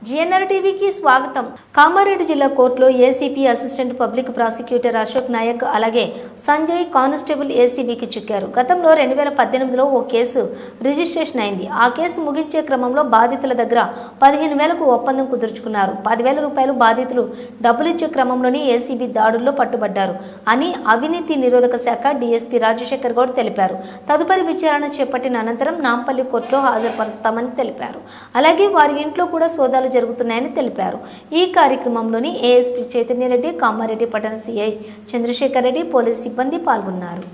GNR టీవీకి స్వాగతం. కామారెడ్డి జిల్లా కోర్టులో ACP assistant public prosecutor Ashok Naik అలాగే సంజయ్ కానిస్టేబుల్ ఏసీబీకి చిక్కారు. గతంలో 2018లో ఓ కేసు రిజిస్ట్రేషన్ అయింది. ఆ కేసు ముగించే క్రమంలో బాధితుల దగ్గర 15,000కు ఒప్పందం కుదుర్చుకున్నారు. 10,000 రూపాయలు బాధితులు డబ్బులిచ్చే క్రమంలోనే ఏసీబీ దాడుల్లో పట్టుబడ్డారు అని అవినీతి నిరోధక శాఖ డీఎస్పీ రాజశేఖర్ గౌడ్ తెలిపారు. తదుపరి విచారణ చేపట్టిన అనంతరం నాంపల్లి కోర్టులో హాజరుపరుస్తామని తెలిపారు. అలాగే వారి ఇంట్లో కూడా సోదాలు జరుగుతున్నాయని తెలిపారు. ఈ కార్యక్రమంలోని ఏఎస్పీ చైతన్యరెడ్డి, కామారెడ్డి పట్టణ సిఐ చంద్రశేఖర్ రెడ్డి, పోలీస్ సిబ్బంది పాల్గొన్నారు.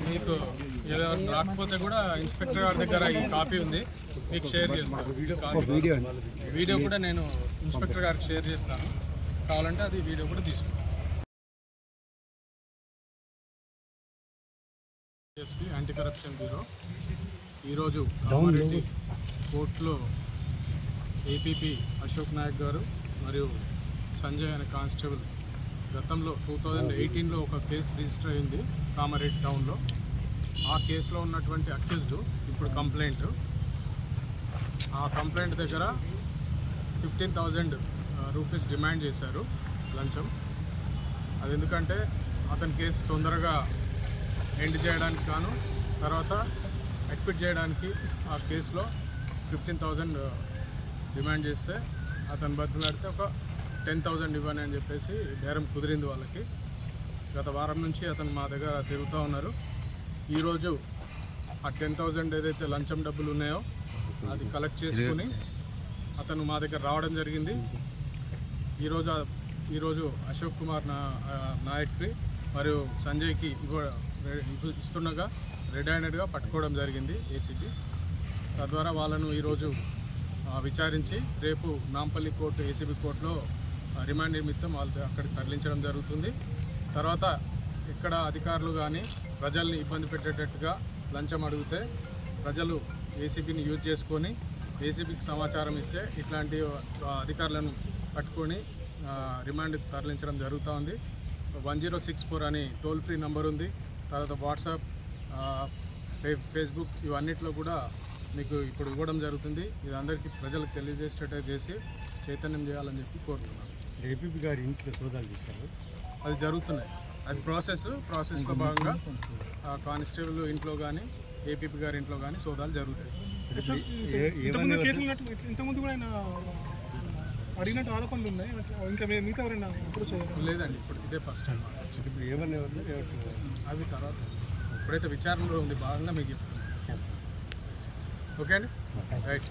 మీకు ఏదో రాకపోతే కూడా ఇన్స్పెక్టర్ గారి దగ్గర ఈ కాపీ ఉంది, మీకు షేర్ చేస్తాను. వీడియో కూడా నేను ఇన్స్పెక్టర్ గారికి షేర్ చేస్తాను, కావాలంటే అది వీడియో కూడా తీసుకుంటాను. ఎస్పీ యాంటీ కరప్షన్ బ్యూరో ఈరోజు కామారెడ్డి కోర్టులో ఏపీపీ అశోక్ నాయక్ గారు మరియు సంజయ్ అనే కానిస్టేబుల్ గతంలో 2018లో ఒక కేసు రిజిస్టర్ అయింది కామారెడ్డి టౌన్లో. ఆ కేసులో ఉన్నటువంటి అక్యూజ్డ్ ఇప్పుడు కంప్లైంట్, ఆ కంప్లైంట్ దగ్గర 15,000 రూపీస్ డిమాండ్ చేశారు లంచం. అది ఎందుకంటే అతని కేసు తొందరగా ఎండ్ చేయడానికి గాను, తర్వాత అక్విట్ చేయడానికి ఆ కేసులో 15,000 డిమాండ్ చేస్తే అతను బతిలాడితే ఒక 10,000 ఇవ్వని అని చెప్పేసి బేరం కుదిరింది వాళ్ళకి. గత వారం నుంచి అతను మా దగ్గర తిరుగుతూ ఉన్నారు. ఈరోజు ఆ 10,000 ఏదైతే లంచం డబ్బులు ఉన్నాయో అది కలెక్ట్ చేసుకుని అతను మా దగ్గర రావడం జరిగింది. ఈరోజు అశోక్ కుమార్ నాయక్కి మరియు సంజయ్కి ఇస్తుండగా రెడ్ హ్యాండెడ్గా పట్టుకోవడం జరిగింది ఏసీబీ. తద్వారా వాళ్ళను ఈరోజు విచారించి రేపు నాంపల్లి కోర్టు ఏసీబీ కోర్టులో రిమాండ్ నిమిత్తం వాళ్ళు అక్కడికి తరలించడం జరుగుతుంది. తర్వాత ఇక్కడ అధికారులు కానీ ప్రజల్ని ఇబ్బంది పెట్టేటట్టుగా లంచం అడిగితే ప్రజలు ఏసీబీని యూజ్ చేసుకొని ఏసీబీకి సమాచారం ఇస్తే ఇట్లాంటి అధికారులను పట్టుకొని రిమాండ్కి తరలించడం జరుగుతూ ఉంది. 1064 అని టోల్ ఫ్రీ నెంబర్ ఉంది. తర్వాత వాట్సాప్, ఫేస్బుక్ ఇవన్నిట్లో కూడా మీకు ఇప్పుడు ఇవ్వడం జరుగుతుంది. ఇది అందరికీ ప్రజలకు తెలియజేసేటట్టు చేసి చైతన్యం చేయాలని చెప్పి కోరుతున్నాను. ఏపీపీ గారి ఇంట్లో సోదాలు చేశారు, అది జరుగుతున్నాయి. అది ప్రాసెస్లో భాగంగా కానిస్టేబుల్ ఇంట్లో కానీ ఏపీపీ గారి ఇంట్లో కానీ సోదాలు జరుగుతాయి. ఇంతకుముందు కూడా ఆయన అడిగినట్టు ఆరోపణలు ఉన్నాయి, ఇంకా మిగతా ఎవరైనా లేదండి, ఇప్పుడు ఇదే ఫస్ట్ టైం. ఇప్పుడు ఏమన్నా అది తర్వాత ఇప్పుడైతే విచారణలో ఉంది భాగంగా మీకు చెప్తాను. ఓకే అండి, రైట్.